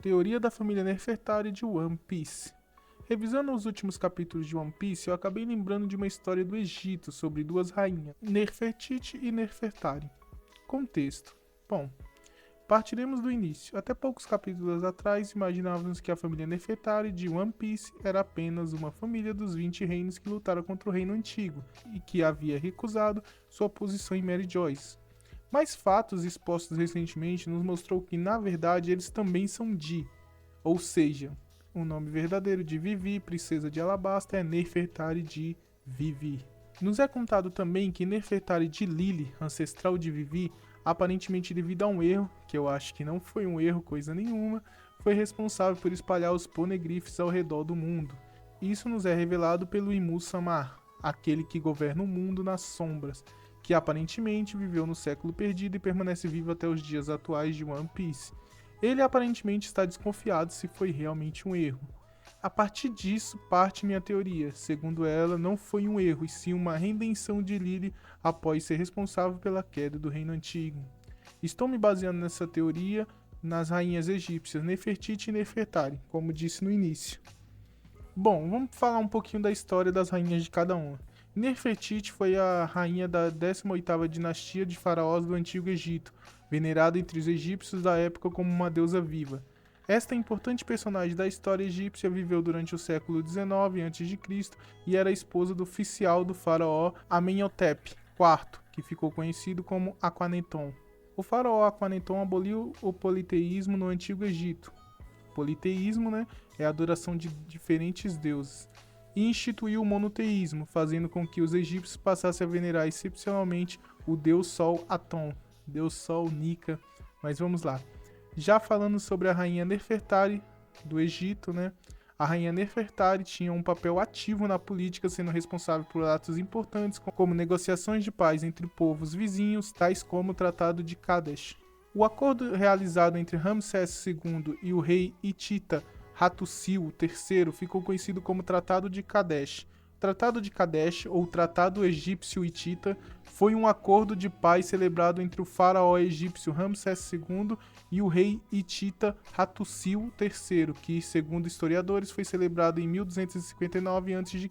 Teoria da família Nefertari de One Piece. Revisando os últimos capítulos de One Piece, eu acabei lembrando de uma história do Egito sobre duas rainhas, Nefertiti e Nefertari. Contexto. Bom, partiremos do início. Até poucos capítulos atrás, imaginávamos que a família Nefertari de One Piece era apenas uma família dos 20 reinos que lutaram contra o reino antigo e que havia recusado sua posição em Mary Joyce. Mas fatos expostos recentemente nos mostrou que, na verdade, eles também são Di, ou seja, o nome verdadeiro de Vivi, princesa de Alabasta, é Nefertari de Vivi. Nos é contado também que Nefertari de Lili, ancestral de Vivi, aparentemente devido a um erro, que eu acho que não foi um erro coisa nenhuma, foi responsável por espalhar os poneglyphs ao redor do mundo. Isso nos é revelado pelo Imu-sama, aquele que governa o mundo nas sombras, que aparentemente viveu no século perdido e permanece vivo até os dias atuais de One Piece. Ele aparentemente está desconfiado se foi realmente um erro. A partir disso parte minha teoria. Segundo ela, não foi um erro, e sim uma redenção de Lili após ser responsável pela queda do reino antigo. Estou me baseando nessa teoria nas rainhas egípcias Nefertiti e Nefertari, como disse no início. Bom, vamos falar um pouquinho da história das rainhas de cada uma. Nefertiti foi a rainha da 18ª dinastia de faraós do Antigo Egito, venerada entre os egípcios da época como uma deusa viva. Esta importante personagem da história egípcia viveu durante o século XIX a.C. e era a esposa do oficial do faraó Amenhotep IV, que ficou conhecido como Akhenaton. O faraó Akhenaton aboliu o politeísmo no Antigo Egito. Politeísmo, é a adoração de diferentes deuses. E instituiu o monoteísmo, fazendo com que os egípcios passassem a venerar excepcionalmente o deus Sol Aton, deus Sol Nika. Mas vamos lá. Já falando sobre a rainha Nefertari do Egito, a rainha Nefertari tinha um papel ativo na política, sendo responsável por atos importantes como negociações de paz entre povos vizinhos, tais como o Tratado de Kadesh. O acordo realizado entre Ramsés II e o rei hitita Hattusil III ficou conhecido como Tratado de Kadesh. O Tratado de Kadesh, ou Tratado Egípcio-Hitita, foi um acordo de paz celebrado entre o faraó egípcio Ramsés II e o rei hitita Hattusil III, que, segundo historiadores, foi celebrado em 1259 a.C.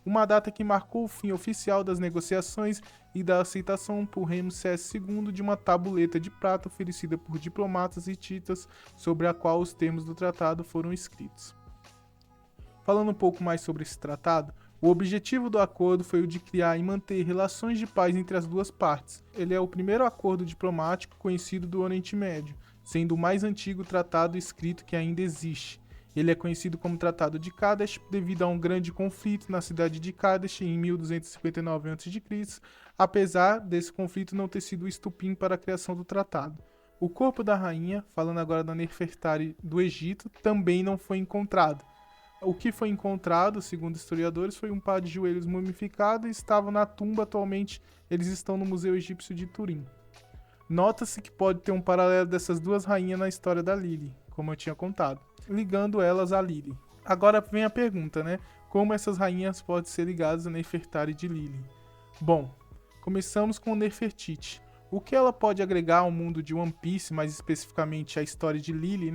Uma data que marcou o fim oficial das negociações e da aceitação por Ramsés II de uma tabuleta de prata oferecida por diplomatas hititas sobre a qual os termos do tratado foram escritos. Falando um pouco mais sobre esse tratado, o objetivo do acordo foi o de criar e manter relações de paz entre as duas partes. Ele é o primeiro acordo diplomático conhecido do Oriente Médio, sendo o mais antigo tratado escrito que ainda existe. Ele é conhecido como Tratado de Kadesh devido a um grande conflito na cidade de Kadesh em 1259 a.C., apesar desse conflito não ter sido o estupim para a criação do tratado. O corpo da rainha, falando agora da Nefertari do Egito, também não foi encontrado. O que foi encontrado, segundo historiadores, foi um par de joelhos mumificado e estavam na tumba. Atualmente eles estão no Museu Egípcio de Turim. Nota-se que pode ter um paralelo dessas duas rainhas na história da Lili, como eu tinha contado, ligando elas a Lili. Agora vem a pergunta, como essas rainhas podem ser ligadas a Nefertari de Lili? Bom, começamos com Nefertiti. O que ela pode agregar ao mundo de One Piece, mais especificamente a história de Lili,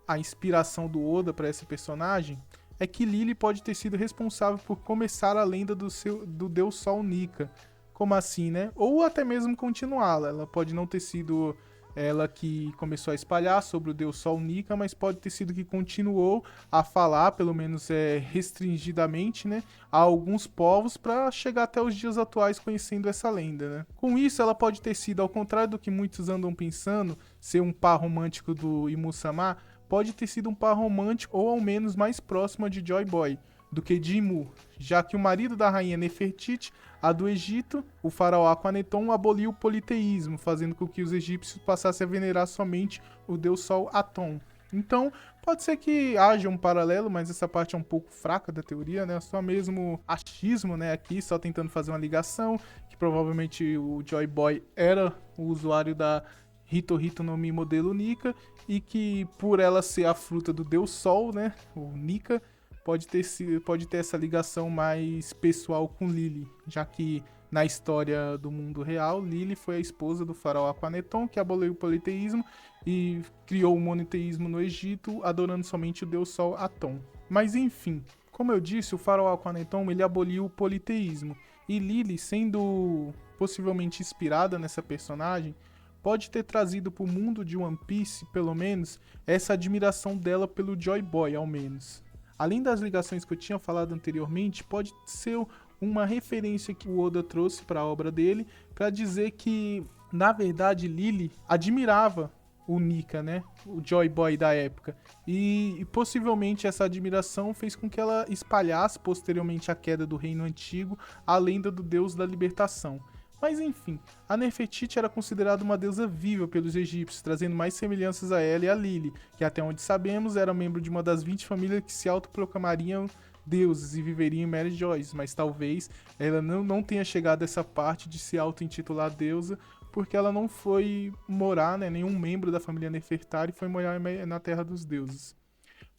a inspiração do Oda para essa personagem, é que Lili pode ter sido responsável por começar a lenda do deus Sol Nika. Como assim, Ou até mesmo continuá-la. Ela pode não ter sido ela que começou a espalhar sobre o deus Sol Nika, mas pode ter sido que continuou a falar, pelo menos restringidamente, a alguns povos para chegar até os dias atuais conhecendo essa lenda. Com isso, ela pode ter sido, ao contrário do que muitos andam pensando, ser um par romântico do Imu-sama, pode ter sido um par romântico ou ao menos mais próximo de Joy Boy do que de Imu, já que o marido da rainha Nefertiti, a do Egito, o faraó Akhenaton, aboliu o politeísmo, fazendo com que os egípcios passassem a venerar somente o deus Sol Aton. Então, pode ser que haja um paralelo, mas essa parte é um pouco fraca da teoria, só mesmo achismo, aqui, só tentando fazer uma ligação, que provavelmente o Joy Boy era o usuário da Hito no Mi modelo Nika, e que por ela ser a fruta do deus Sol, o Nika, pode ter essa ligação mais pessoal com Lili, já que Na história do mundo real, Lili foi a esposa do faraó Akhenaton, que aboliu o politeísmo e criou o monoteísmo no Egito, adorando somente o deus Sol Aton. Mas enfim, como eu disse, o faraó Akhenaton ele aboliu o politeísmo, e Lili, sendo possivelmente inspirada nessa personagem, pode ter trazido para o mundo de One Piece, pelo menos, essa admiração dela pelo Joy Boy, ao menos. Além das ligações que eu tinha falado anteriormente, pode ser uma referência que o Oda trouxe para a obra dele, para dizer que, na verdade, Lili admirava o Nika, né? O Joy Boy da época. E possivelmente essa admiração fez com que ela espalhasse posteriormente a queda do Reino Antigo, a lenda do Deus da Libertação. Mas enfim, a Nefertiti era considerada uma deusa viva pelos egípcios, trazendo mais semelhanças a ela e a Lili, que até onde sabemos era membro de uma das 20 famílias que se autoproclamariam deuses e viveriam em Mary Joyce, mas talvez ela não tenha chegado a essa parte de se auto-intitular deusa, porque ela não foi morar, né, nenhum membro da família Nefertari foi morar na Terra dos Deuses.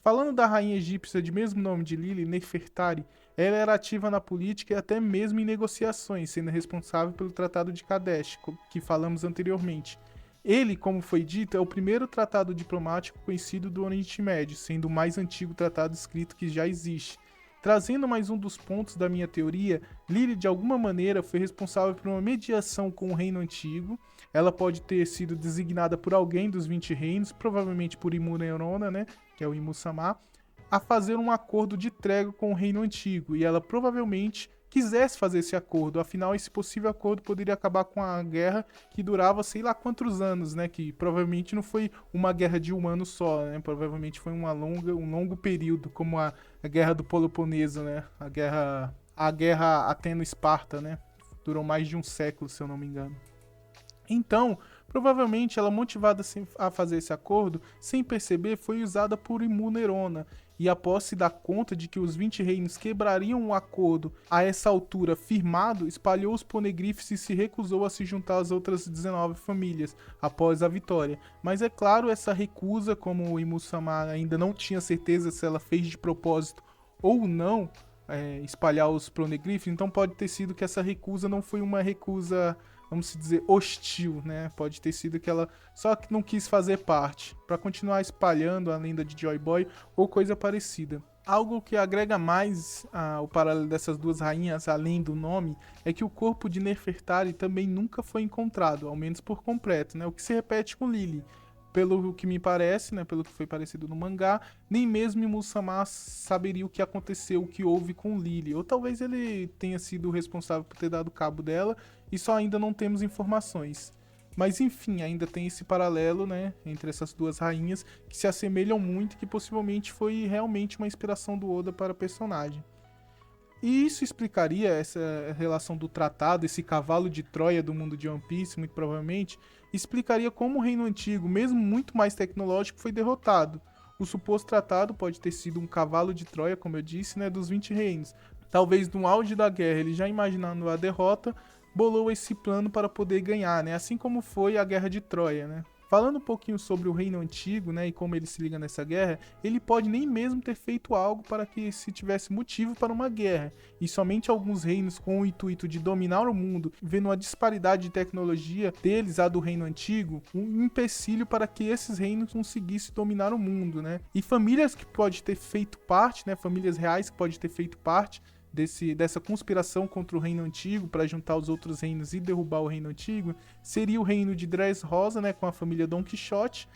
Falando da rainha egípcia de mesmo nome de Lili, Nefertari, ela era ativa na política e até mesmo em negociações, sendo responsável pelo Tratado de Kadesh, que falamos anteriormente. Ele, como foi dito, é o primeiro tratado diplomático conhecido do Oriente Médio, sendo o mais antigo tratado escrito que já existe. Trazendo mais um dos pontos da minha teoria, Lili de alguma maneira foi responsável por uma mediação com o Reino Antigo. Ela pode ter sido designada por alguém dos 20 reinos, provavelmente por Imu Neurona, né, que é o Imu-sama, a fazer um acordo de trégua com o Reino Antigo, e ela provavelmente quisesse fazer esse acordo, afinal esse possível acordo poderia acabar com a guerra que durava sei lá quantos anos, né, que provavelmente não foi uma guerra de um ano só, né, provavelmente foi um longo período, como a guerra do Peloponeso, né, a guerra Ateno-Esparta, né, durou mais de um século, se eu não me engano. Então, provavelmente ela, motivada a fazer esse acordo, sem perceber, foi usada por Imu Neurona, e após se dar conta de que os 20 reinos quebrariam o acordo a essa altura firmado, espalhou os ponegrifes e se recusou a se juntar às outras 19 famílias após a vitória. Mas é claro, essa recusa, como o Imu-sama ainda não tinha certeza se ela fez de propósito ou não espalhar os ponegrifes, então pode ter sido que essa recusa não foi uma recusa, vamos dizer, hostil, né? Pode ter sido que ela só que não quis fazer parte, para continuar espalhando a lenda de Joy Boy ou coisa parecida. Algo que agrega mais o paralelo dessas duas rainhas, além do nome, é que o corpo de Nefertari também nunca foi encontrado, ao menos por completo, né? O que se repete com Lili. Pelo que me parece, né, pelo que foi parecido no mangá, nem mesmo Imu-sama saberia o que aconteceu, o que houve com Lili. Ou talvez ele tenha sido o responsável por ter dado cabo dela e só ainda não temos informações. Mas enfim, ainda tem esse paralelo, né, entre essas duas rainhas que se assemelham muito e que possivelmente foi realmente uma inspiração do Oda para a personagem. E isso explicaria essa relação do tratado, esse cavalo de Troia do mundo de One Piece, muito provavelmente, explicaria como o Reino Antigo, mesmo muito mais tecnológico, foi derrotado. O suposto tratado pode ter sido um cavalo de Troia, como eu disse, né, dos 20 reinos. Talvez no auge da guerra, ele já imaginando a derrota, bolou esse plano para poder ganhar, né, assim como foi a Guerra de Troia, né. Falando um pouquinho sobre o Reino Antigo, né, e como ele se liga nessa guerra, ele pode nem mesmo ter feito algo para que se tivesse motivo para uma guerra, e somente alguns reinos com o intuito de dominar o mundo, vendo a disparidade de tecnologia deles à do Reino Antigo, um empecilho para que esses reinos conseguissem dominar o mundo, né? E famílias que pode ter feito parte, né, famílias reais que pode ter feito parte dessa conspiração contra o Reino Antigo para juntar os outros reinos e derrubar o Reino Antigo, seria o reino de Dressrosa, né, com a família Don Quixote,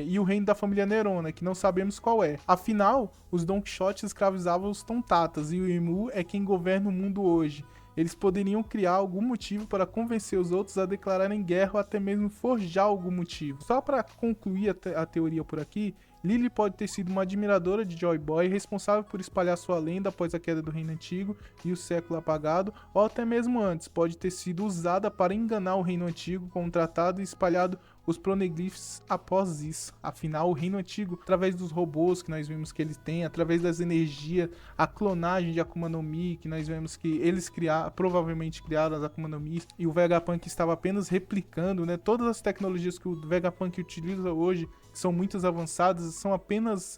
e o reino da família Nerona, que não sabemos qual é. Afinal, os Don Quixotes escravizavam os Tontatas, e o Imu é quem governa o mundo hoje. Eles poderiam criar algum motivo para convencer os outros a declararem guerra ou até mesmo forjar algum motivo. Só para concluir a teoria por aqui, Lili pode ter sido uma admiradora de Joy Boy, responsável por espalhar sua lenda após a queda do Reino Antigo e o século apagado, ou até mesmo antes, pode ter sido usada para enganar o Reino Antigo com um tratado e espalhado os Poneglyphs após isso. Afinal, o Reino Antigo, através dos robôs que nós vimos que eles têm, através das energias, a clonagem de Akuma no Mi, que nós vemos que eles provavelmente criaram as Akuma no Mi, e o Vegapunk estava apenas replicando, né, todas as tecnologias que o Vegapunk utiliza hoje, que são muito avançadas, são apenas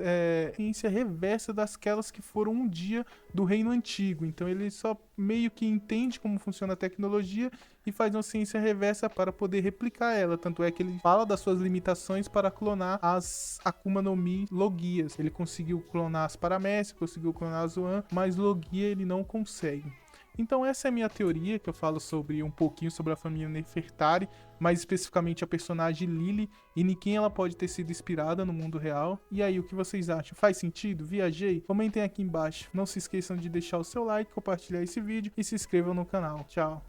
ciência reversa daquelas que foram um dia do reino antigo. Então ele só meio que entende como funciona a tecnologia e faz uma ciência reversa para poder replicar ela. Tanto é que ele fala das suas limitações para clonar as Akuma no Mi Logias. Ele conseguiu clonar as Paramécias, conseguiu clonar as Zoan, mas Logia ele não consegue. Então essa é a minha teoria, que eu falo sobre um pouquinho sobre a família Nefertari, mais especificamente a personagem Lily e em quem ela pode ter sido inspirada no mundo real. E aí, o que vocês acham? Faz sentido? Viajei? Comentem aqui embaixo. Não se esqueçam de deixar o seu like, compartilhar esse vídeo e se inscrevam no canal. Tchau!